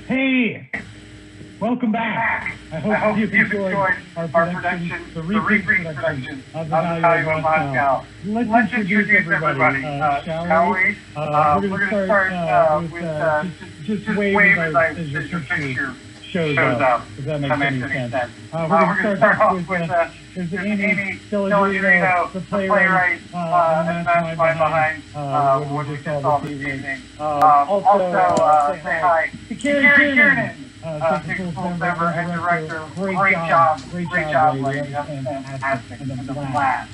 Hey, welcome back. I hope you've enjoyed our production, the Reprise production of the Value of Moscow. Let's introduce everybody, shall we? We're going to start with just wave as your picture shows up, if that makes any sense. We're going to start off with Amy Delagrino, the playwright, and the mastermind behind what we just saw this evening. Also, say hi to Carrie Kiernan, technical member and director. Great job, lady. Fantastic. And then last.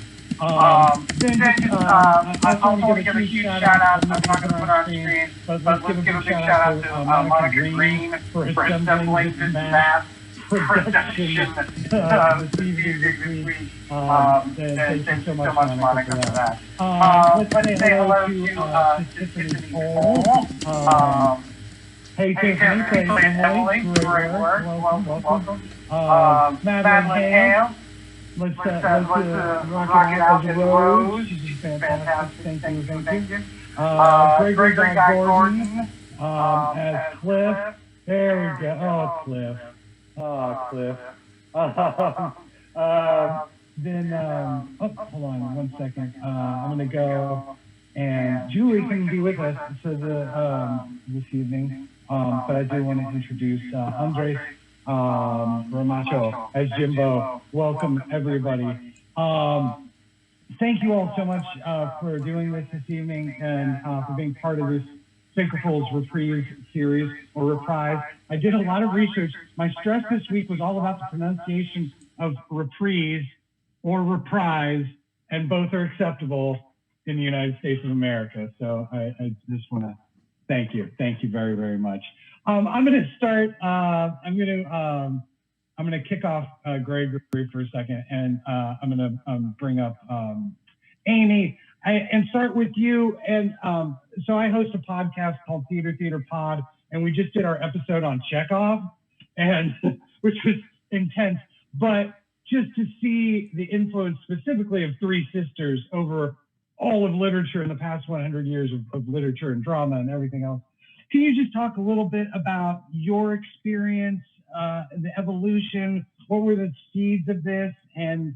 Then I also want to give a huge shout out. I'm not going to put on screen, but let's give a big shout out to Monica Green for assembling this mass production this week. Thank you so much, Monica, for that. Let's say hello to Tiffany Cole. Hey, Tiffany, Emily, great work. Welcome. Madeline Hale. Let's rock it out as Rose. She's fantastic. Thank you. Gregory Gordon as Cliff. There we go. Cliff. Cliff. Then, hold on 1 second. I'm going to go, and Julie can be with us this evening. But I do want to introduce Andres Ramacho as Jimbo. Welcome, everybody. Thank you all so much for doing this evening and for being part of this Syncophil's Reprise series or Reprise. I did a lot of research. My stress this week was all about the pronunciation of reprise or reprise, and both are acceptable in the United States of America. So I just want to thank you. Thank you very, very much. I'm going to start. I'm going to kick off Gregory for a second, and I'm going to bring up Amy and start with you. And so I host a podcast called Theater Pod, and we just did our episode on Chekhov, and which was intense. But just to see the influence specifically of Three Sisters over all of literature in the past 100 years of literature and drama and everything else. Can you just talk a little bit about your experience, the evolution? What were the seeds of this? And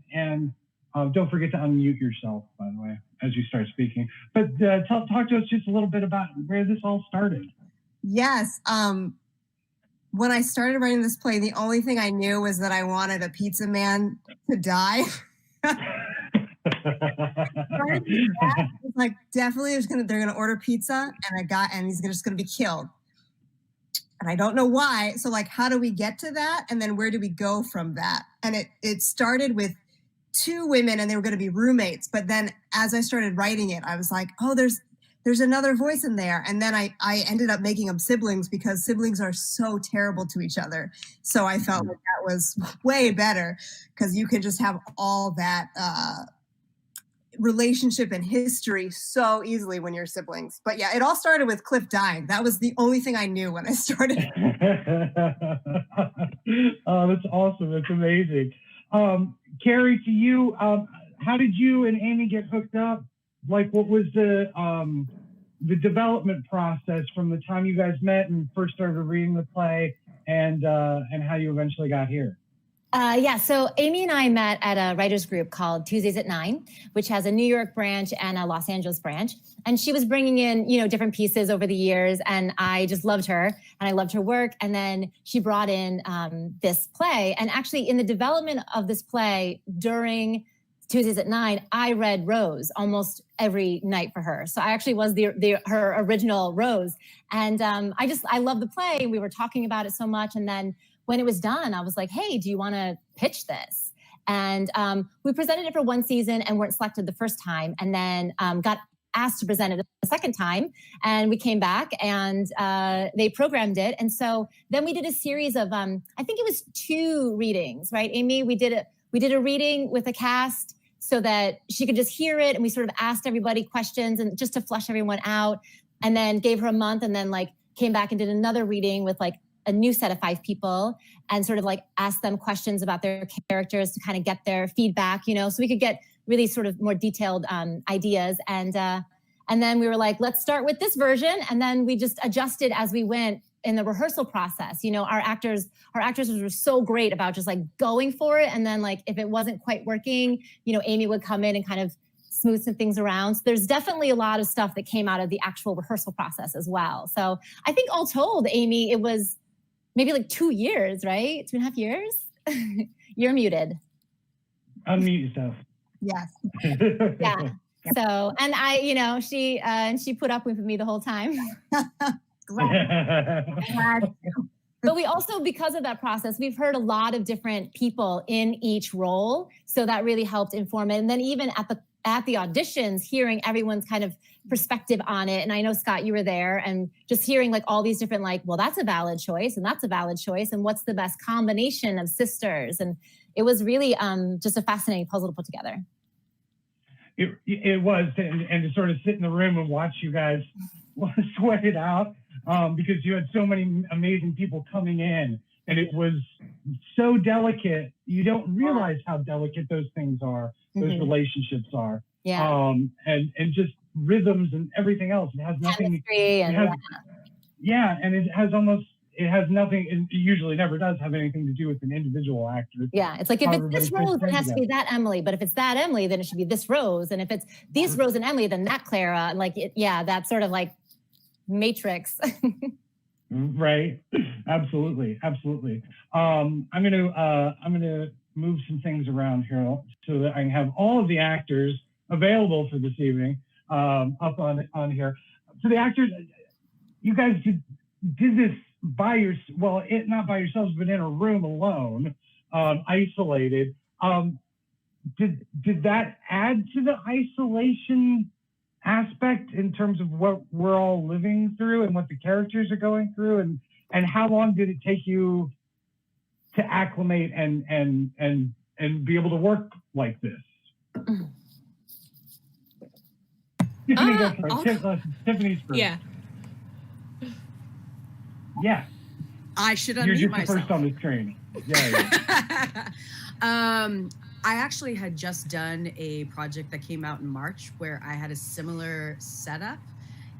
don't forget to unmute yourself, by the way, as you start speaking. But talk to us just a little bit about where this all started. Yes. When I started writing this play, the only thing I knew was that I wanted a pizza man to die. Like definitely they're gonna order pizza and he's just gonna be killed. And I don't know why. So like, how do we get to that? And then where do we go from that? And it started with two women and they were gonna be roommates. But then as I started writing it, I was like, oh, there's another voice in there. And then I ended up making them siblings because siblings are so terrible to each other. So I felt like that was way better because you could just have all that relationship and history so easily when you're siblings. But yeah, it all started with Cliff dying. That was the only thing I knew when I started. Oh, that's awesome. That's amazing. Carrie, to you, how did you and Amy get hooked up? Like, what was the development process from the time you guys met and first started reading the play, and how you eventually got here? Yeah, so Amy and I met at a writers group called Tuesdays at 9, which has a New York branch and a Los Angeles branch. And she was bringing in, different pieces over the years, and I just loved her and I loved her work. And then she brought in this play, and actually in the development of this play during Tuesdays at 9, I read Rose almost every night for her. So I actually was her original Rose. And I love the play. We were talking about it so much. And then when it was done, I was like, hey, do you want to pitch this? And we presented it for one season and weren't selected the first time. And then got asked to present it a second time. And we came back and they programmed it. And so then we did a series of, I think it was 2 readings, right, Amy? We did a reading with a cast so that she could just hear it. And we sort of asked everybody questions and just to flush everyone out, and then gave her a month, and then like came back and did another reading with like a new set of 5 people and sort of like asked them questions about their characters to kind of get their feedback, so we could get really sort of more detailed ideas. And then we were like, let's start with this version. And then we just adjusted as we went in the rehearsal process. You know, our actors were so great about just like going for it. And then like, if it wasn't quite working, you know, Amy would come in and kind of smooth some things around. So there's definitely a lot of stuff that came out of the actual rehearsal process as well. So I think all told, Amy, it was maybe like 2 years, right? 2.5 years? You're muted. Unmute yourself. Yes. Yeah. So, and I, you know, she put up with me the whole time. Glad. But we also, because of that process, we've heard a lot of different people in each role. So that really helped inform it. And then even at the auditions, hearing everyone's kind of perspective on it. And I know, Scott, you were there, and just hearing like all these different, like, well, that's a valid choice and that's a valid choice. And what's the best combination of sisters? And it was really just a fascinating puzzle to put together. It was, and to sort of sit in the room and watch you guys sweat it out, because you had so many amazing people coming in, and it was so delicate. You don't realize how delicate those things are, those relationships are. Yeah. And just rhythms and everything else. It has nothing. And it has nothing, and it usually never does have anything to do with an individual actor. Yeah, it's like if it's this Rose, it has to be that Emily. But if it's that Emily, then it should be this Rose. And if it's these Rose and Emily, then that Clara. Like, that sort of like matrix. Right. Absolutely. I'm gonna move some things around here so that I can have all of the actors available for this evening up on here. So the actors, you guys did this not by yourselves, but in a room alone, isolated. Did that add to the isolation aspect in terms of what we're all living through and what the characters are going through, and how long did it take you to acclimate and be able to work like this? Tiffany, go first. Tiffany's first. Yeah. Yeah. I should unmute myself. You're first on the train. Yeah. I actually had just done a project that came out in March where I had a similar setup,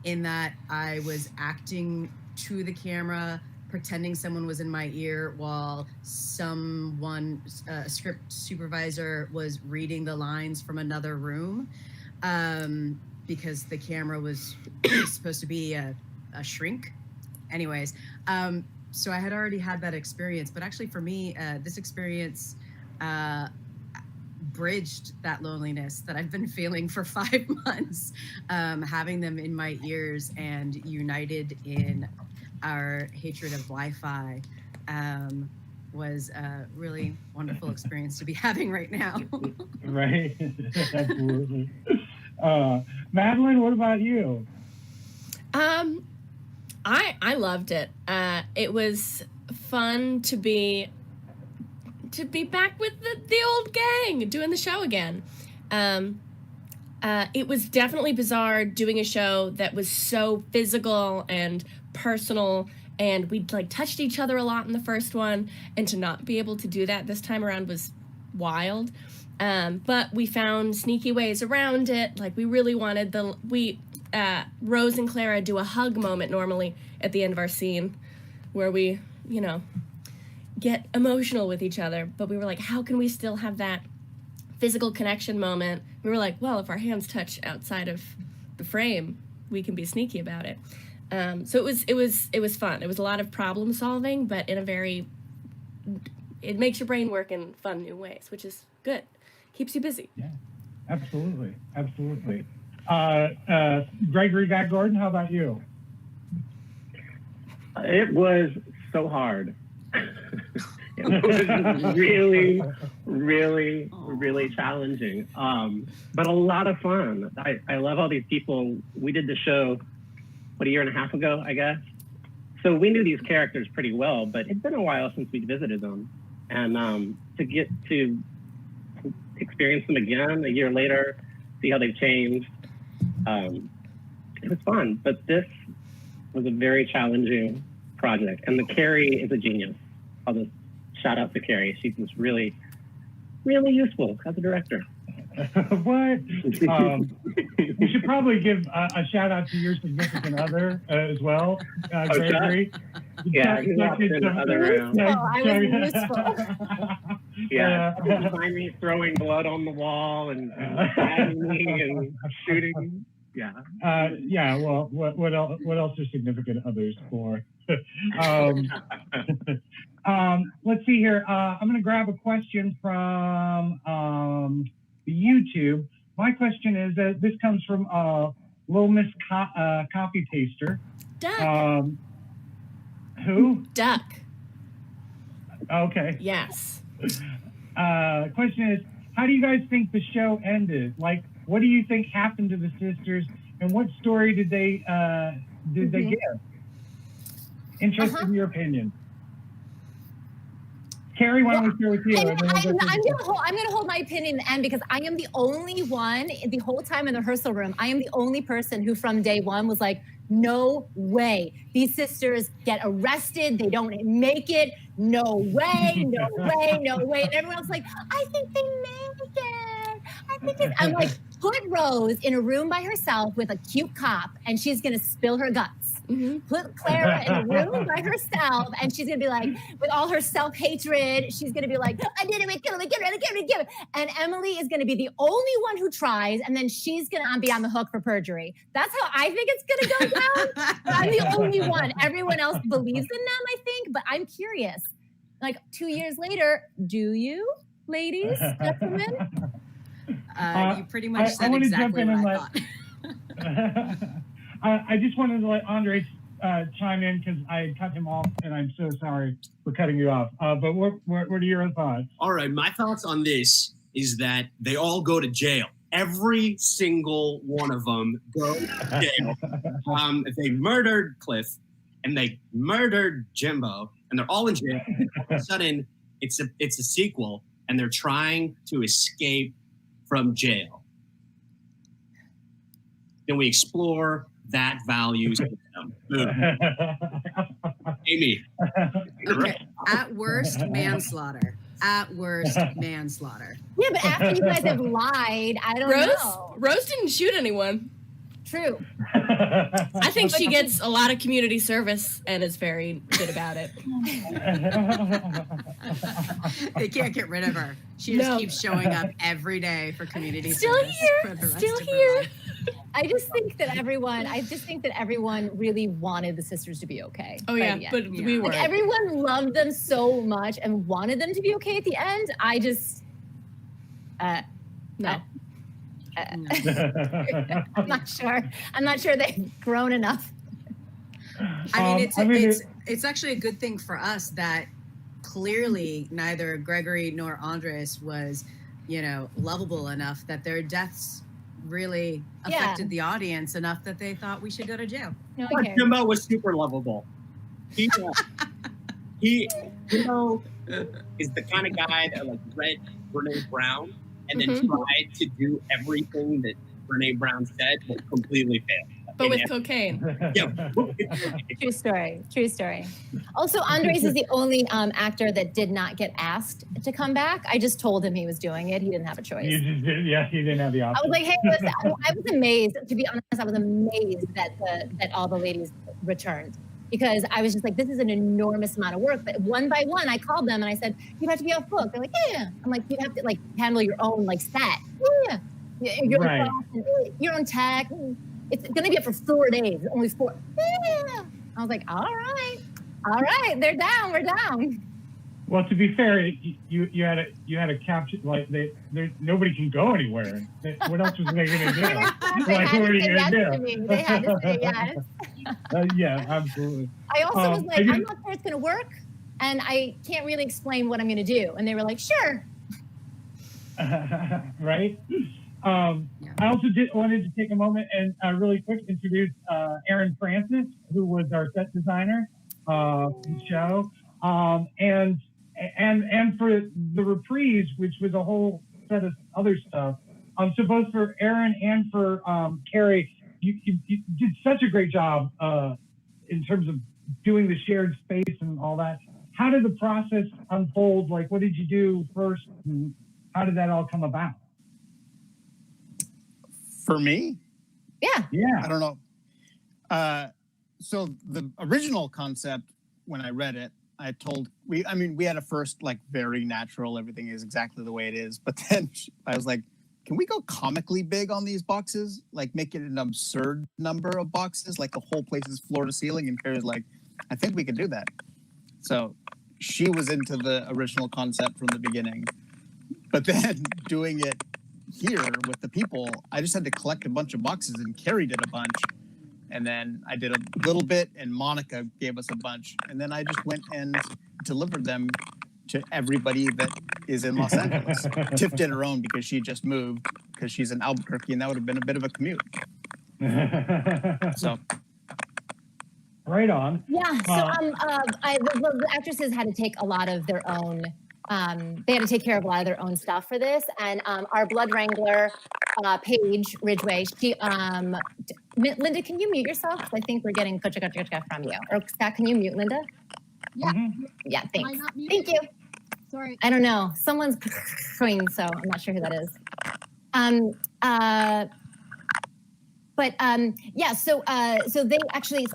in that I was acting to the camera, pretending someone was in my ear while a script supervisor was reading the lines from another room, because the camera was supposed to be a shrink. Anyways, so I had already had that experience, but actually for me, this experience bridged that loneliness that I've been feeling for 5 months, having them in my ears and united in our hatred of Wi-Fi was a really wonderful experience to be having right now. Right, absolutely. Madeline, what about you? I loved it. It was fun to be back with the old gang doing the show again. It was definitely bizarre doing a show that was so physical and personal, and we'd like touched each other a lot in the first one, and to not be able to do that this time around was wild. But we found sneaky ways around it. Like, we really wanted Rose and Clara do a hug moment normally at the end of our scene, where we, get emotional with each other, but we were like, how can we still have that physical connection moment? We were like, well, if our hands touch outside of the frame, we can be sneaky about it. So it was fun. It was a lot of problem solving, but in it makes your brain work in fun new ways, which is good. Keeps you busy. Yeah, absolutely. Gregory Gordon, how about you? It was so hard. It was really, really, really challenging, but a lot of fun. I love all these people. We did the show, a year and a half ago, I guess. So we knew these characters pretty well, but it's been a while since we visited them. And to get to experience them again a year later, see how they've changed, it was fun. But this was a very challenging project. And the Carrie is a genius. I'll just shout out to Carrie. She's just really, really useful as a director. What? We should probably give a shout out to your significant other as well, Gregory. Yeah, he walked in the other room. Oh, I was useful. Yeah, you find me throwing blood on the wall and stabbing me and shooting. Yeah. Yeah. Well, what else? What else are significant others for? Let's see here. I'm going to grab a question from the YouTube. My question is that this comes from Little Miss Copy Paster. Duck. Who? Duck. Okay. Yes. Question is, how do you guys think the show ended? Like, what do you think happened to the sisters, and what story did they give? Interested in your opinion. Carrie, why don't we start with you? I'm gonna hold my opinion in the end because I am the only one the whole time in the rehearsal room. I am the only person who from day one was like, no way. These sisters get arrested. They don't make it. No way, no way, no way. And everyone else is like, I think they make it. I think it's... I'm like, put Rose in a room by herself with a cute cop and she's gonna spill her guts. Mm-hmm. Put Clara in a room by herself and she's gonna be like, with all her self-hatred, she's gonna be like, I did it, kill it. And Emily is gonna be the only one who tries, and then she's gonna be on the hook for perjury. That's how I think it's gonna go down. But I'm the only one. Everyone else believes in them, I think, but I'm curious. Like 2 years later, do you, ladies, gentlemen? You pretty much said exactly what I thought. I just wanted to let Andres chime in because I cut him off, and I'm so sorry for cutting you off. But what are your thoughts? All right, my thoughts on this is that they all go to jail. Every single one of them go to jail. They murdered Cliff, and they murdered Jimbo, and they're all in jail. All of a sudden, it's a sequel, and they're trying to escape from jail. Then we explore that values system. Amy. Okay. At worst, manslaughter. At worst, manslaughter. Yeah, but after you guys have lied, I don't know. Rose didn't shoot anyone. True. I think she gets a lot of community service and is very good about it. They can't get rid of her. She just keeps showing up every day for community service. Still here. I just think that everyone really wanted the sisters to be okay. Oh yeah, but we were. Like, everyone loved them so much and wanted them to be okay at the end. I just no. I'm not sure they've grown enough. I mean, it's actually a good thing for us that clearly neither Gregory nor Andres was, lovable enough that their deaths really affected the audience enough that they thought we should go to jail. No, Jimbo was super lovable. Jimbo is the kind of guy that read Brene Brown and then tried to do everything that Brene Brown said, but completely failed. But with cocaine. Yeah. True story. Also, Andres is the only actor that did not get asked to come back. I just told him he was doing it. He didn't have a choice. He didn't have the option. I was like, hey, listen, I was amazed. To be honest, I was amazed that all the ladies returned. Because I was just like, this is an enormous amount of work. But one by one, I called them and I said, you have to be off book. They're like, yeah. I'm like, you have to handle your own set. Yeah. Your own tech. It's going to be up for 4 days. Only 4. Yeah. I was like, all right. They're down. We're down. Well, to be fair, you had a capture nobody can go anywhere. What else was they going to do? What are you going to do? They had to say yes. Yeah, absolutely. I also was like, I'm not sure it's going to work, and I can't really explain what I'm going to do. And they were like, sure. Right. I also wanted to take a moment and really quick introduce Aaron Francis, who was our set designer for the show, and for the Reprise, which was a whole set of other stuff. So both for Aaron and for Carrie, you did such a great job in terms of doing the shared space and all that. How did the process unfold? Like, what did you do first? And how did that all come about? For me? Yeah. I don't know. So the original concept when I read it, I mean, we had a first like very natural, everything is exactly the way it is. But then I was like, can we go comically big on these boxes? Like make it an absurd number of boxes, like the whole place is floor to ceiling. And Carrie's like, I think we could do that. So she was into the original concept from the beginning. But then doing it here with the people, I just had to collect a bunch of boxes, and Carrie did a bunch. And then I did a little bit, and Monica gave us a bunch. And then I just went and delivered them to everybody that is in Los Angeles. Tiff did her own because she just moved, because she's in Albuquerque, and that would have been a bit of a commute. So. Right on. Yeah. So the actresses had to take a lot of their own. They had to take care of a lot of their own stuff for this, and our blood wrangler, Paige Ridgway. She, Linda, can you mute yourself? I think we're getting from you. Or Scott, can you mute Linda? Yeah. Yeah. Thanks. Am I not muted? Thank you. Sorry. I don't know. Someone's going, so I'm not sure who that is. Yeah, so they actually,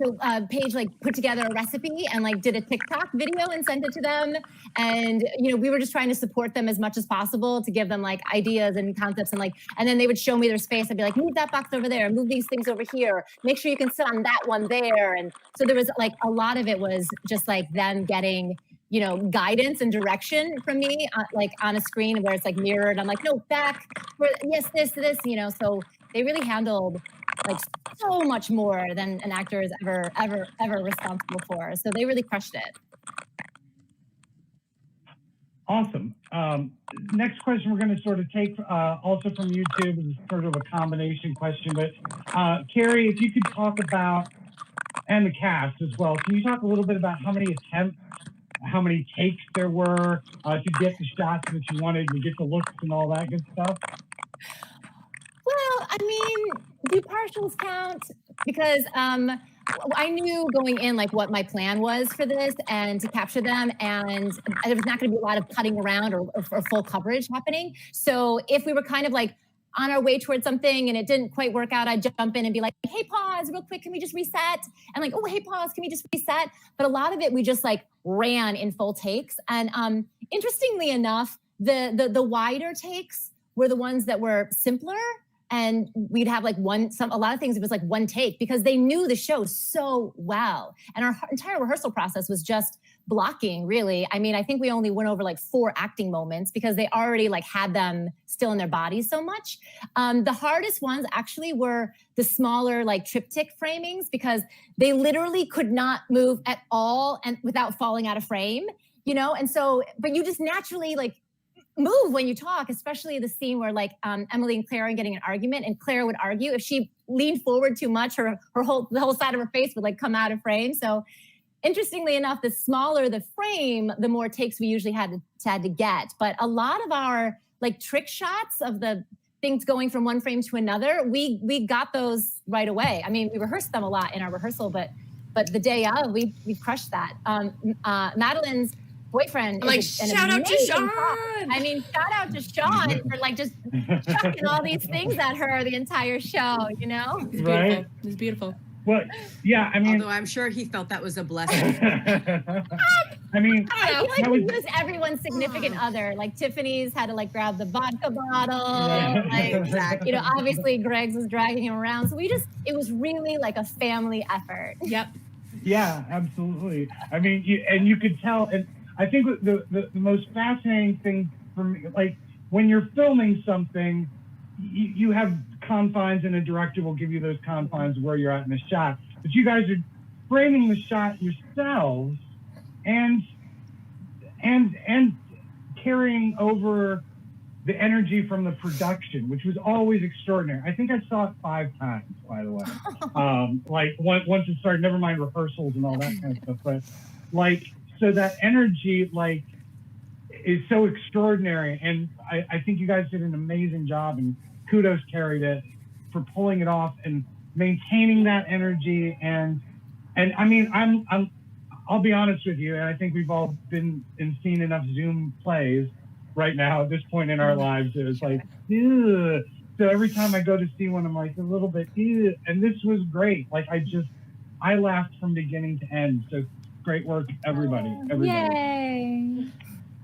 Paige like put together a recipe and like did a TikTok video and sent it to them. And, you know, we were just trying to support them as much as possible to give them like ideas and concepts and then they would show me their space. I'd be like, move that box over there, move these things over here, make sure you can sit on that one there. And so there was like a lot of it was just like them getting, you know, guidance and direction from me, like on a screen where it's like mirrored. I'm like, no, back, yes, this, you know, so they really handled like so much more than an actor is ever responsible for. So they really crushed it. Awesome. Next question we're going to sort of take also from YouTube. This is sort of a combination question, but Carrie, if you could talk about, and the cast as well, can you talk a little bit about how many attempts, how many takes there were to get the shots that you wanted, to get the looks and all that good stuff? Well, I mean, do partials count? Because I knew going in like what my plan was for this and to capture them, and there was not going to be a lot of cutting around or full coverage happening. So if we were kind of like on our way towards something and it didn't quite work out, I'd jump in and be like, hey, pause real quick. Can we just reset? And like, oh, hey, pause. Can we just reset? But a lot of it, we just like ran in full takes. And interestingly enough, the wider takes were the ones that were simpler. And we'd have like a lot of things, it was like one take because they knew the show so well. And our entire rehearsal process was just blocking, really. I mean, I think we only went over like 4 acting moments because they already like had them still in their bodies so much. The hardest ones actually were the smaller like triptych framings because they literally could not move at all and without falling out of frame, you know? And so, but you just naturally like move when you talk, especially the scene where like Emily and Claire are getting an argument and Claire would argue. If she leaned forward too much, the whole side of her face would like come out of frame. So interestingly enough, the smaller the frame, the more takes we usually had to get. But a lot of our like trick shots of the things going from one frame to another, we got those right away. I mean, we rehearsed them a lot in our rehearsal, but the day of, we crushed that. Madeline's boyfriend. I'm like, shout out to Sean. I mean, shout out to Sean for like just chucking all these things at her the entire show, you know? It's right? beautiful. It's beautiful. Well, yeah, I mean, although I'm sure he felt that was a blessing. I mean, I feel like he was everyone's significant other. Like Tiffany's had to like grab the vodka bottle. Yeah. Like, Exactly. you know, obviously Greg's was dragging him around. So it was really like a family effort. Yep. Yeah, absolutely. I mean, you could tell, and I think the most fascinating thing for me, like when you're filming something, you have confines and a director will give you those confines where you're at in the shot. But you guys are framing the shot yourselves and carrying over the energy from the production, which was always extraordinary. I think I saw it 5 times, by the way. Like once it started, never mind rehearsals and all that kind of stuff. But like, so that energy like is so extraordinary. And I think you guys did an amazing job, and kudos Carrie for pulling it off and maintaining that energy. And I mean, I'll be honest with you, and I think we've all been and seen enough Zoom plays right now at this point in our lives. It's like, ugh. So every time I go to see one, I'm like a little bit, ugh. And this was great. Like I laughed from beginning to end. So Great work, everybody. Yay!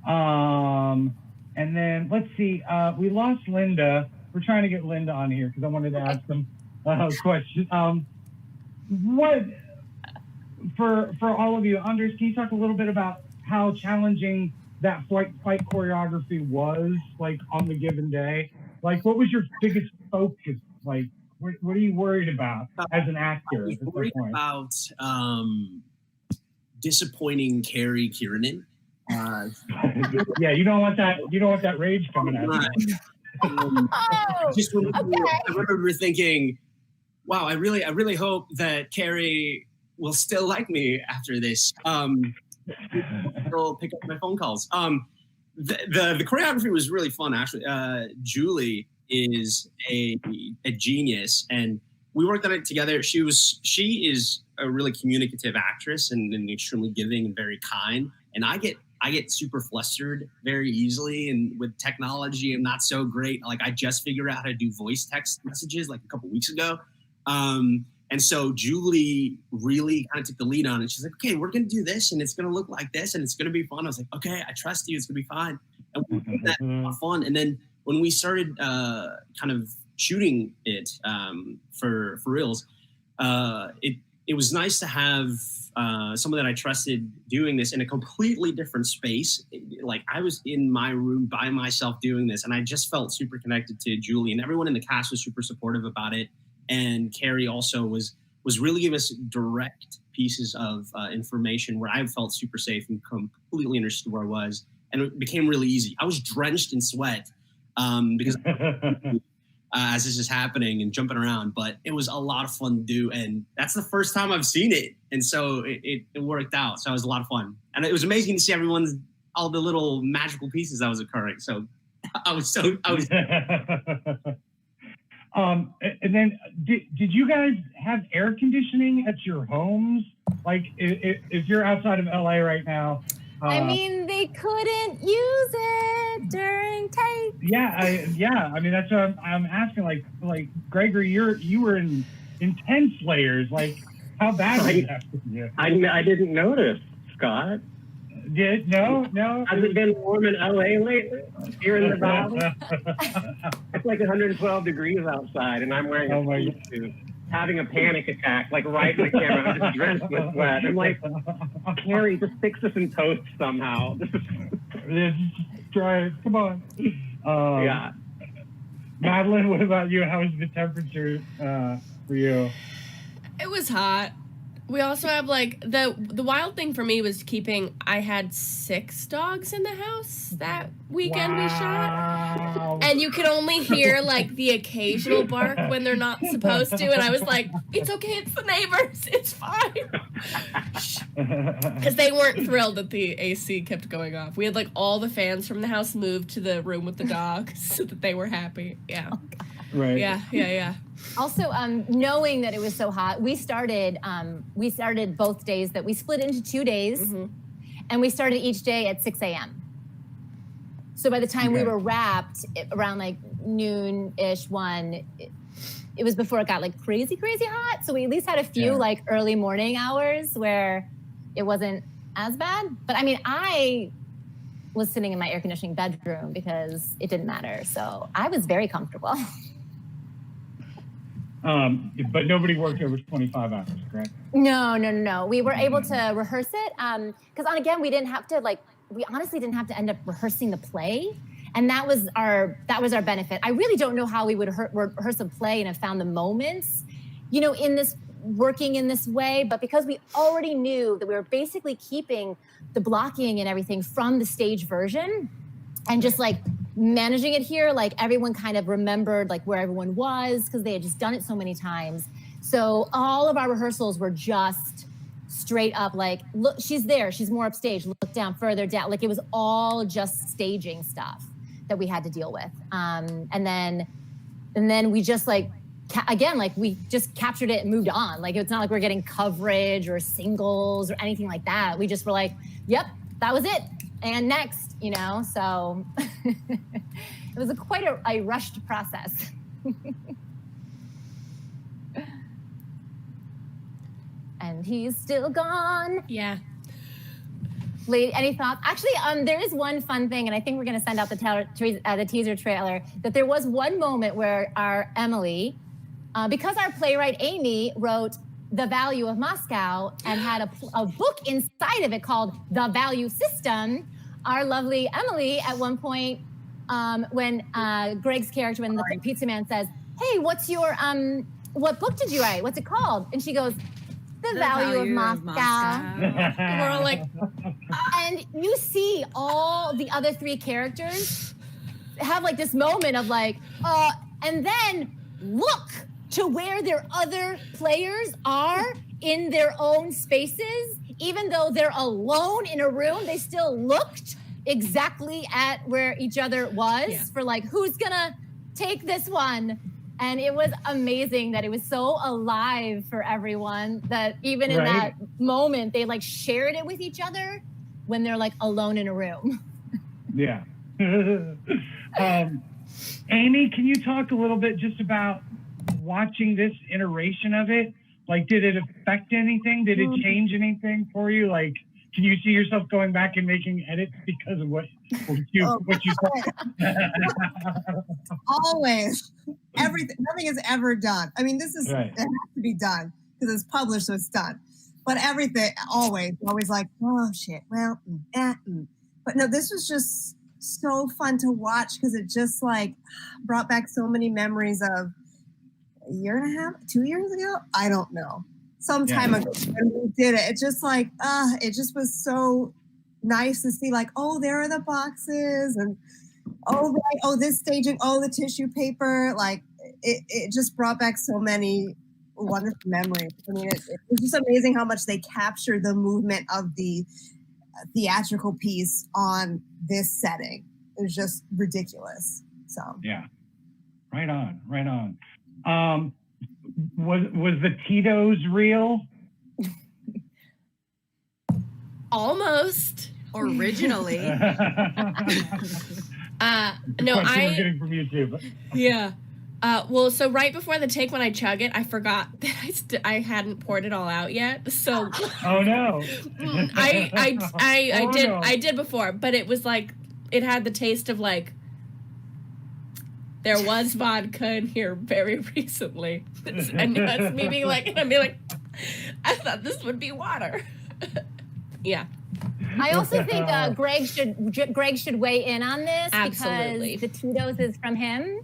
And then let's see. We lost Linda. We're trying to get Linda on here because I wanted to ask some questions. What for all of you, Anders? Can you talk a little bit about how challenging that fight choreography was, like on the given day? Like, what was your biggest focus? Like, what are you worried about as an actor? I was worried about disappointing Carrie Kiernan. Yeah, you don't want that. You don't want that rage coming out. I remember thinking, "Wow, I really hope that Carrie will still like me after this." She'll pick up my phone calls. The choreography was really fun, actually. Julie is a genius, and we worked on it together. She is a really communicative actress and extremely giving and very kind. And I get super flustered very easily, and with technology, I'm not so great. Like, I just figured out how to do voice text messages like a couple weeks ago. And so Julie really kind of took the lead on it. She's like, okay, we're going to do this, and it's going to look like this, and it's going to be fun. I was like, okay, I trust you. It's going to be fine. And we did that. A lot of fun. And then when we started kind of shooting it for reals, it was nice to have someone that I trusted doing this in a completely different space. Like, I was in my room by myself doing this, and I just felt super connected to Julie, and everyone in the cast was super supportive about it. And Carrie also was really giving us direct pieces of information where I felt super safe and completely understood where I was. And it became really easy. I was drenched in sweat because as this is happening and jumping around, but it was a lot of fun to do. And that's the first time I've seen it. And so it worked out. So it was a lot of fun. And it was amazing to see all the little magical pieces that was occurring. So I was and then did you guys have air conditioning at your homes? Like, if you're outside of LA right now, I mean, they couldn't use it during tape. Yeah. I mean, that's what I'm asking. Like Gregory, you were in intense layers. Like, how bad was that for you? I didn't notice, Scott. No. Has it been warm in LA lately? Here in the valley? It's like 112 degrees outside, and I'm wearing a suit, having a panic attack, like right in the camera. I'm just drenched with sweat. I'm like, Carrie, just fix this in post somehow. Try it. Come on. Yeah. Madeline, what about you? How was the temperature for you? It was hot. We also have, like, the wild thing for me was I had 6 dogs in the house that weekend we shot. And you could only hear, like, the occasional bark when they're not supposed to. And I was like, it's okay, it's the neighbors, it's fine. Because they weren't thrilled that the AC kept going off. We had, like, all the fans from the house moved to the room with the dogs so that they were happy. Yeah. Oh, Right. Yeah. Also, knowing that it was so hot, we started both days that we split into 2 days, and we started each day at 6 a.m. So by the time we were wrapped around like noon-ish, 1, it was before it got like crazy hot. So we at least had a few like early morning hours where it wasn't as bad. But I mean, I was sitting in my air conditioning bedroom because it didn't matter. So I was very comfortable. But nobody worked over 25 hours, correct? No. We were able to rehearse it because again, we honestly didn't have to end up rehearsing the play, and that was our benefit. I really don't know how we would rehearse a play and have found the moments, in this working in this way, but because we already knew that we were basically keeping the blocking and everything from the stage version, and just like managing it here, like everyone kind of remembered like where everyone was because they had just done it so many times. So all of our rehearsals were just straight up like, look, she's there, she's more upstage, look down, further down. Like, it was all just staging stuff that we had to deal with. And then we just like, again, like we just captured it and moved on. Like, it's not like we're getting coverage or singles or anything like that. We just were like, yep, that was it. And next, so it was quite a rushed process. And he's still gone. Yeah. Lee, any thoughts? Actually, there is one fun thing, and I think we're going to send out the teaser trailer, that there was one moment where our Emily, because our playwright Amy wrote The Value of Moscow and had a book inside of it called The Value System, our lovely Emily at one point, when Greg's character, when the pizza man says, hey, what book did you write? What's it called? And she goes, The Value of Moscow. And we're all like, and you see all the other three characters have like this moment of like, and then look to where their other players are in their own spaces. Even though they're alone in a room, they still looked exactly at where each other was for like, who's gonna take this one? And it was amazing that it was so alive for everyone that even in that moment, they like shared it with each other when they're like alone in a room. Yeah. Amy, can you talk a little bit just about watching this iteration of it? Like, did it affect anything? Did it change anything for you? Like, can you see yourself going back and making edits because of what you said? Always. Everything. Nothing is ever done. I mean, this is it has to be done because it's published, so it's done. But everything, always like, oh shit. Well, but no, this was just so fun to watch because it just like brought back so many memories of a year and a half, 2 years ago. I don't know. Some time ago when we did it. It just like, it just was so nice to see like, oh, there are the boxes and this staging, the tissue paper. Like it just brought back so many wonderful memories. I mean, it was just amazing how much they captured the movement of the theatrical piece on this setting. It was just ridiculous. So yeah, right on. Was the Tito's real? Almost. Originally. No, I'm getting from YouTube. Yeah. Well, so right before the take, when I chug it, I forgot that I hadn't poured it all out yet. So. Oh no. I did before, but it was like it had the taste of like there was vodka in here very recently, and that's me being like, I thought this would be water. Yeah. I also think Greg should weigh in on this. Absolutely. Because the Tito's is from him.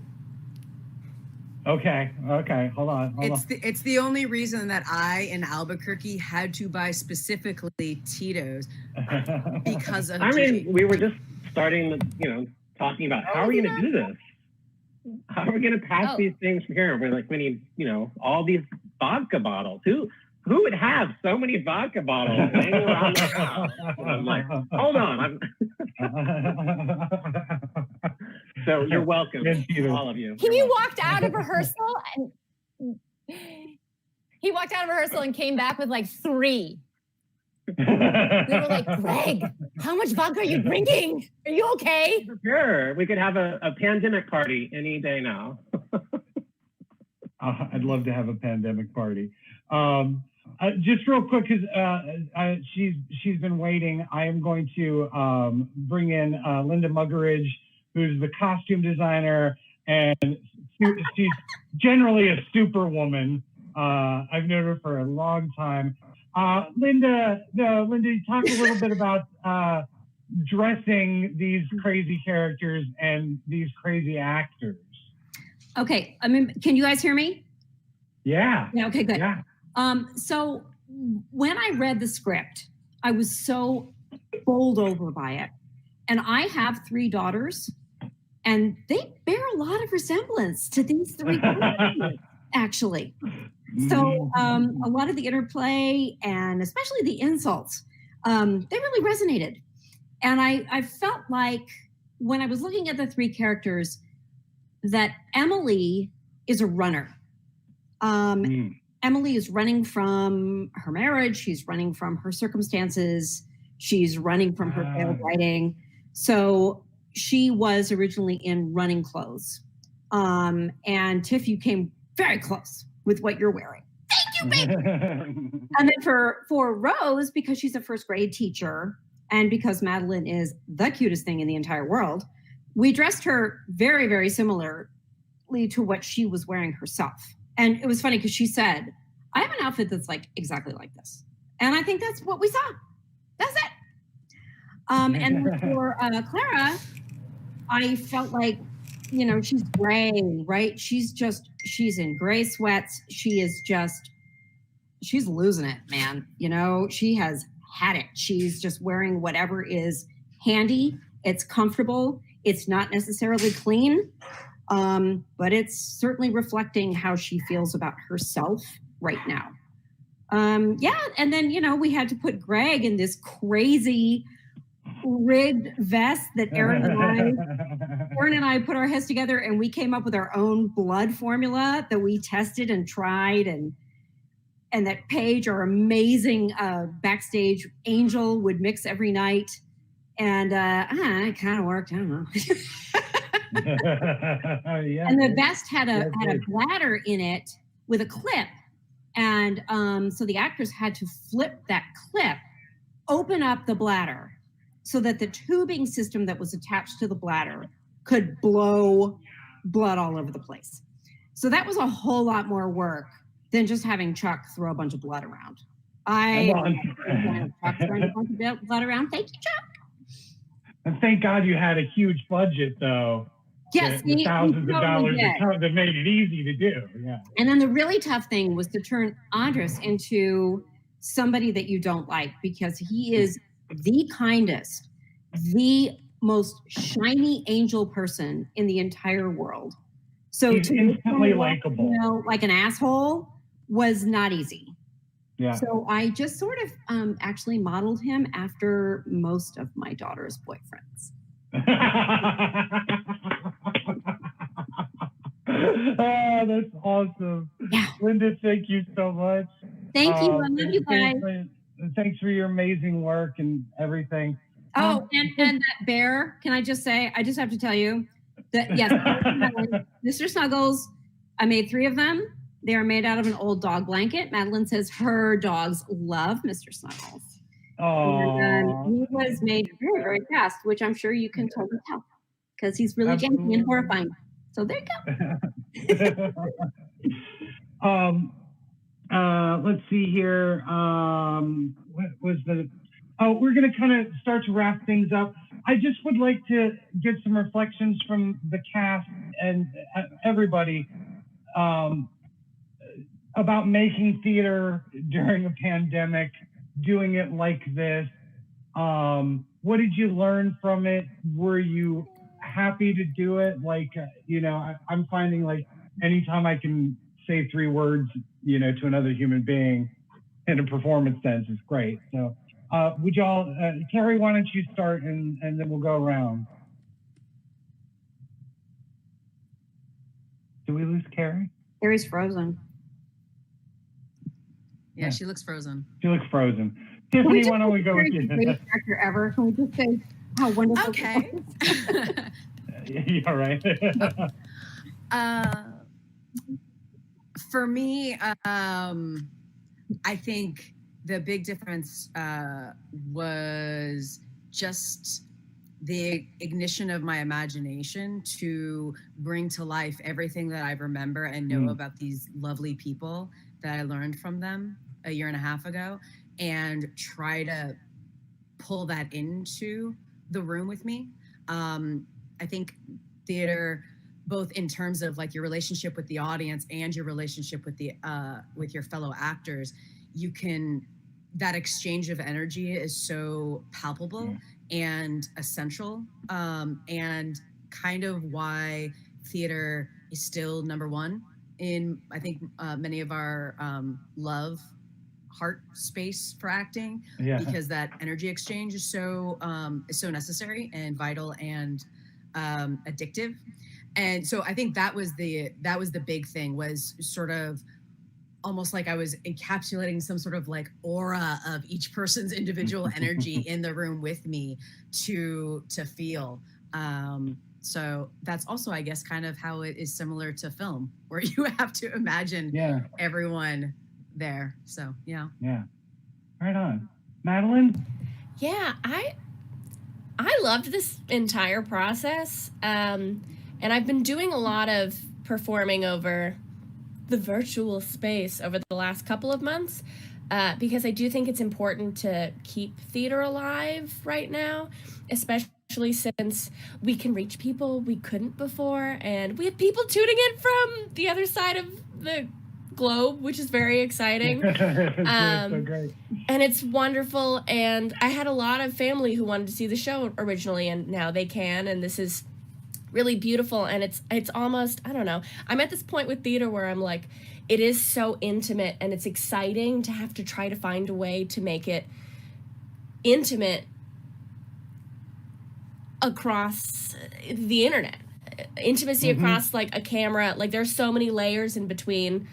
Okay, hold on. It's the only reason that I in Albuquerque had to buy specifically Tito's because of. I mean, we were just starting, talking about how are we going to do this? How are we going to pass these things from here? We're like, we need, all these vodka bottles. Who would have so many vodka bottles laying around the house? And I'm like, hold on. So you're welcome, all of you. He walked out of rehearsal and came back with like 3. We were like, Greg, how much vodka are you drinking? Are you okay? Sure. We could have a pandemic party any day now. I'd love to have a pandemic party. Just real quick, because she's been waiting. I am going to bring in Linda Muggeridge, who's the costume designer, and she's generally a superwoman. I've known her for a long time. Linda, talk a little bit about dressing these crazy characters and these crazy actors. Okay, can you guys hear me? Yeah. Yeah. Okay. Good. Yeah. So when I read the script, I was so bowled over by it, and I have 3 daughters, and they bear a lot of resemblance to these 3 characters, actually. So a lot of the interplay and especially the insults, they really resonated. And I felt like when I was looking at the 3 characters that Emily is a runner. Emily is running from her marriage. She's running from her circumstances. She's running from her failed writing. So she was originally in running clothes. And Tiff, you came very close with what you're wearing. Thank you, baby. And then for Rose, because she's a first grade teacher And because Madeline is the cutest thing in the entire world, we dressed her very, very similarly to what she was wearing herself. And it was funny because she said, I have an outfit that's like exactly like this. And I think that's what we saw. That's it. And for Clara, I felt like, you know, she's gray, right? She's in gray sweats. She's losing it, man. You know, she has had it. She's just wearing whatever is handy. It's comfortable. It's not necessarily clean, but it's certainly reflecting how she feels about herself right now. Yeah, and then, you know, we had to put Greg in this crazy rigged vest that Aaron and I put our heads together, and we came up with our own blood formula that we tested and tried, and that Paige, our amazing backstage angel, would mix every night, and it kind of worked. I don't know. Yeah. And the vest had a bladder in it with a clip, and so the actors had to flip that clip, open up the bladder, so that the tubing system that was attached to the bladder could blow blood all over the place. So that was a whole lot more work than just having Chuck throw a bunch of blood around. Chuck throwing a bunch of blood around. Thank you, Chuck. And thank God you had a huge budget, though. Yes, the thousands of dollars that made it easy to do. Yeah. And then the really tough thing was to turn Andres into somebody that you don't like, because he is the kindest, the most shiny angel person in the entire world. So he's instantly likable. You know, like an asshole was not easy. Yeah. So I just sort of actually modeled him after most of my daughter's boyfriends. Oh, that's awesome. Yeah. Linda, thank you so much. Thank you. I love you guys. Thanks for your amazing work and everything. Oh, and that bear, can I just say, I just have to tell you that, yes, Mr. Snuggles, I made 3 of them. They are made out of an old dog blanket. Madeline says her dogs love Mr. Snuggles. Oh. And he was made very, very fast, which I'm sure you can totally tell, because he's really janky and horrifying. So there you go. Let's see here. What was we're going to kind of start to wrap things up. I just would like to get some reflections from the cast and everybody about making theater during a pandemic, doing it like this. What did you learn from it? Were you happy to do it? Like, you know, I'm finding like anytime I can say 3 words, you know, to another human being in a performance sense is great. So would y'all, Carrie, why don't you start and then we'll go around. Do we lose Carrie? Carrie's frozen. Yeah, she looks frozen. She looks frozen. Tiffany, why don't we go with you? Greatest actor ever. Can we just say how wonderful? Okay. All right. For me, I think the big difference was just the ignition of my imagination to bring to life everything that I remember and know about these lovely people that I learned from them a year and a half ago, and try to pull that into the room with me. I think theater, both in terms of like your relationship with the audience and your relationship with the with your fellow actors, that exchange of energy is so palpable and essential, and kind of why theater is still #1 in, I think, many of our heart space for acting, because that energy exchange is so necessary and vital and addictive. And so I think that was the big thing, was sort of almost like I was encapsulating some sort of like aura of each person's individual energy in the room with me to feel. So that's also, I guess, kind of how it is similar to film, where you have to imagine everyone there. So, yeah. Yeah. Right on. Madeline? Yeah, I loved this entire process. And I've been doing a lot of performing over the virtual space over the last couple of months because I do think it's important to keep theater alive right now, especially since we can reach people we couldn't before. And we have people tuning in from the other side of the globe, which is very exciting. So great. And it's wonderful. And I had a lot of family who wanted to see the show originally, and now they can. And this is really beautiful. And it's almost, I don't know, I'm at this point with theater where I'm like, it is so intimate, and it's exciting to have to try to find a way to make it intimate across the internet. Intimacy across like a camera, like there's so many layers in between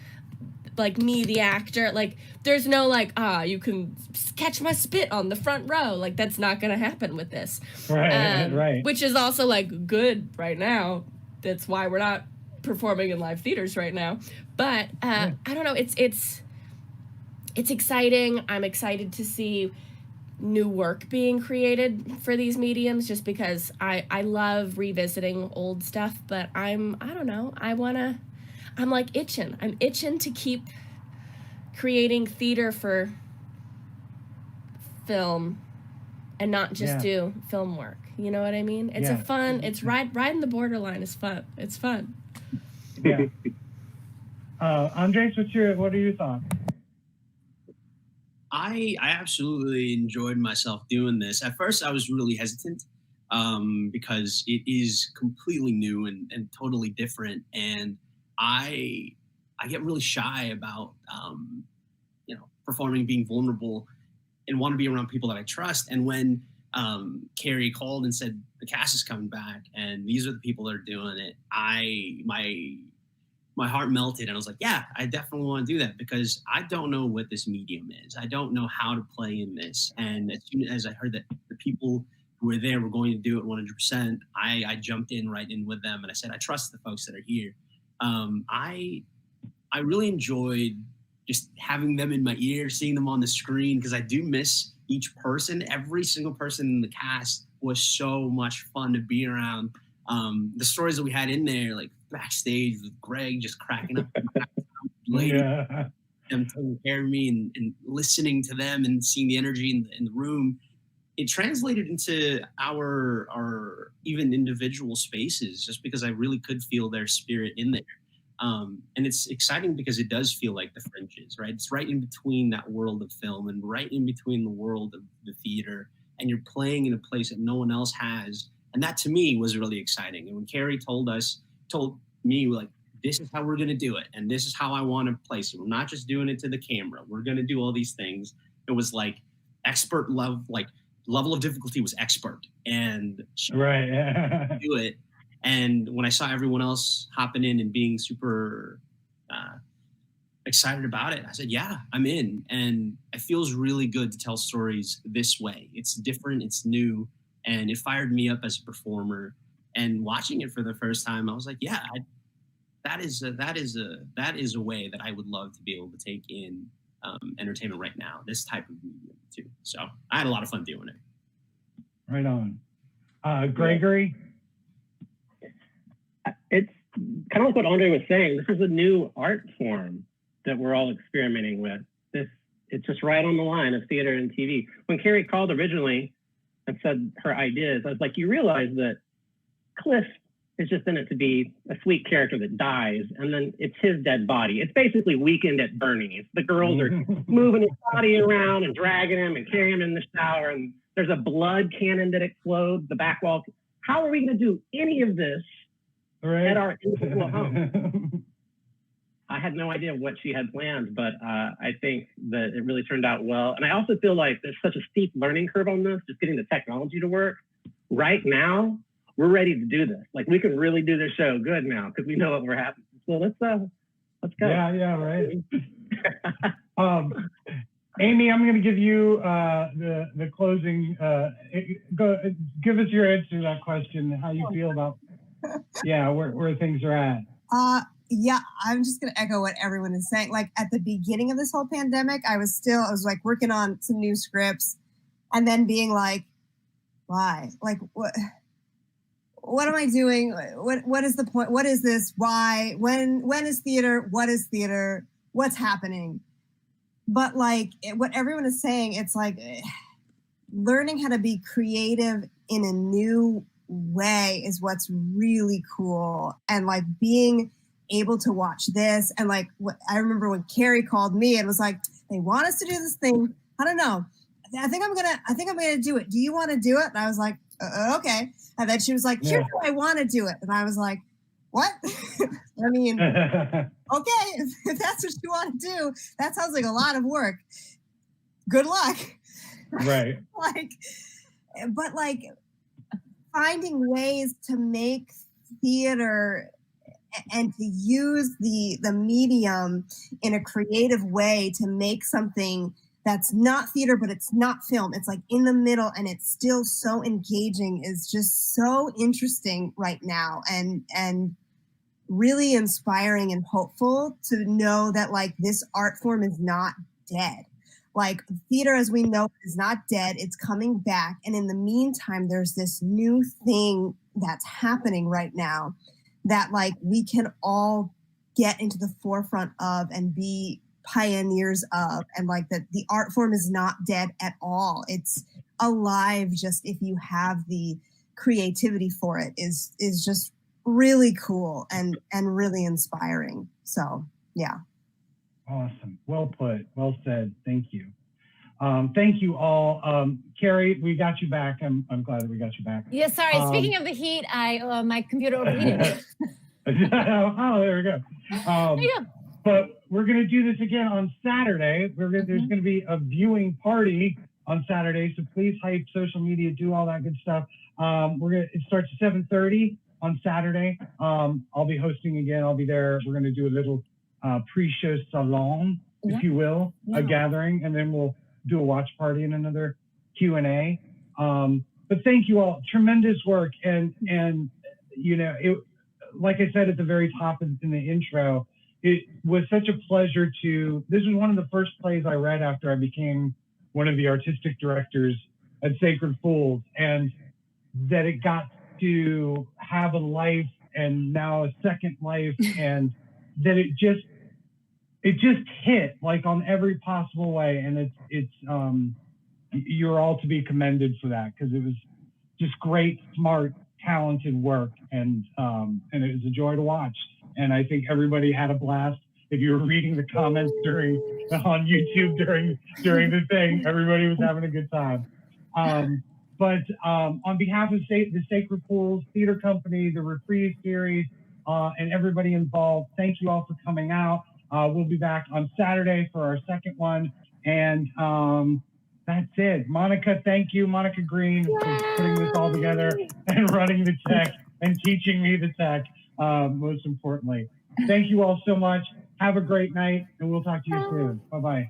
like me, the actor. Like there's no like, you can catch my spit on the front row. Like that's not gonna happen with this. Right. Which is also like good right now. That's why we're not performing in live theaters right now. But I don't know, it's exciting. I'm excited to see new work being created for these mediums, just because I love revisiting old stuff. But I don't know, I'm like itching. I'm itching to keep creating theater for film and not just do film work. You know what I mean? It's a fun, it's riding the borderline is fun. It's fun. Yeah. Andres, what are your thoughts? I absolutely enjoyed myself doing this. At first, I was really hesitant because it is completely new and totally different, and I get really shy about performing, being vulnerable, and want to be around people that I trust. And when Carrie called and said the cast is coming back and these are the people that are doing it, my heart melted, and I was like, yeah, I definitely want to do that, because I don't know what this medium is. I don't know how to play in this. And as soon as I heard that the people who were there were going to do it 100%, I jumped right in with them, and I said, I trust the folks that are here. I really enjoyed just having them in my ear, seeing them on the screen, because I do miss each person. Every single person in the cast was so much fun to be around. The stories that we had in there, like backstage with Greg just cracking up, them taking care of me and listening to them and seeing the energy in the room, it translated into our even individual spaces, just because I really could feel their spirit in there. And it's exciting because it does feel like the fringes, right? It's right in between that world of film and right in between the world of the theater, and you're playing in a place that no one else has. And that to me was really exciting. And when Carrie told me, like, this is how we're going to do it, and this is how I want to place it. We're not just doing it to the camera. We're going to do all these things. It was like level of difficulty was expert, and she do it. And when I saw everyone else hopping in and being super excited about it, I said, yeah, I'm in. And it feels really good to tell stories this way. It's different, it's new, and it fired me up as a performer. And watching it for the first time, I was like, yeah, that is a way that I would love to be able to take in entertainment right now, this type of medium too. So I had a lot of fun doing it. Right on. Gregory? It's kind of like what Andre was saying. This is a new art form that we're all experimenting with. It's just right on the line of theater and TV. When Carrie called originally and said her ideas, I was like, you realize that Cliff is just in it to be a sweet character that dies, and then it's his dead body. It's basically Weekend at Bernie's. The girls are moving his body around and dragging him and carrying him in the shower, and there's a blood cannon that explodes the back wall. How are we going to do any of this at our individual home? I had no idea what she had planned, but I think that it really turned out well. And I also feel like there's such a steep learning curve on this, just getting the technology to work. Right now, we're ready to do this. Like, we can really do this show good now because we know what we're having. So let's go. Yeah, right. Amy, I'm going to give you the closing. Give us your answer to that question. How you feel about where things are at. I'm just going to echo what everyone is saying. Like, at the beginning of this whole pandemic, I was like working on some new scripts, and then being like, Why? Like, what am I doing? What is the point? What is this? Why? When is theater? What is theater? What's happening? But like what everyone is saying, it's like learning how to be creative in a new way is what's really cool. And like being able to watch this, and like I remember when Carrie called me and was like, they want us to do this thing. I don't know. I think I'm gonna do it. Do you want to do it? And I was like, okay. And then she was like, here's how I want to do it. And I was like, what? I mean, okay, if that's what you want to do, that sounds like a lot of work. Good luck. Right. But finding ways to make theater and to use the medium in a creative way to make something that's not theater, but it's not film. It's like in the middle and it's still so engaging is just so interesting right now, and really inspiring and hopeful to know that like this art form is not dead. Like theater as we know is not dead, it's coming back. And in the meantime, there's this new thing that's happening right now that like we can all get into the forefront of and be pioneers of, and like that the art form is not dead at all. It's alive, just if you have the creativity for it is just really cool and really inspiring. So yeah. Awesome. Well put. Well said. Thank you. Thank you all. Carrie, we got you back. I'm glad that we got you back. Yeah, sorry. Speaking of the heat, my computer overheated. Oh, there we go. There you go. But we're going to do this again on Saturday. There's going to be a viewing party on Saturday, so please hype social media, do all that good stuff. It starts at 7:30 on Saturday. I'll be hosting again. I'll be there. We're going to do a little pre-show salon, if you will, a gathering, and then we'll do a watch party and another Q&A. But thank you all. Tremendous work. And you know, like I said at the very top in the intro, it was such a pleasure this was one of the first plays I read after I became one of the artistic directors at Sacred Fools, and that it got to have a life and now a second life, and that it just hit like on every possible way. And it's you're all to be commended for that, because it was just great, smart, talented work, and it was a joy to watch. And I think everybody had a blast. If you were reading the comments on YouTube during the thing, everybody was having a good time. But on behalf of the Sacred Fools Theater Company, the Reprise series, and everybody involved, thank you all for coming out. We'll be back on Saturday for our second one. And that's it. Monica, thank you. Monica Green for putting this all together and running the tech and teaching me the tech, most importantly. Thank you all so much. Have a great night, and we'll talk to you soon. Bye-bye.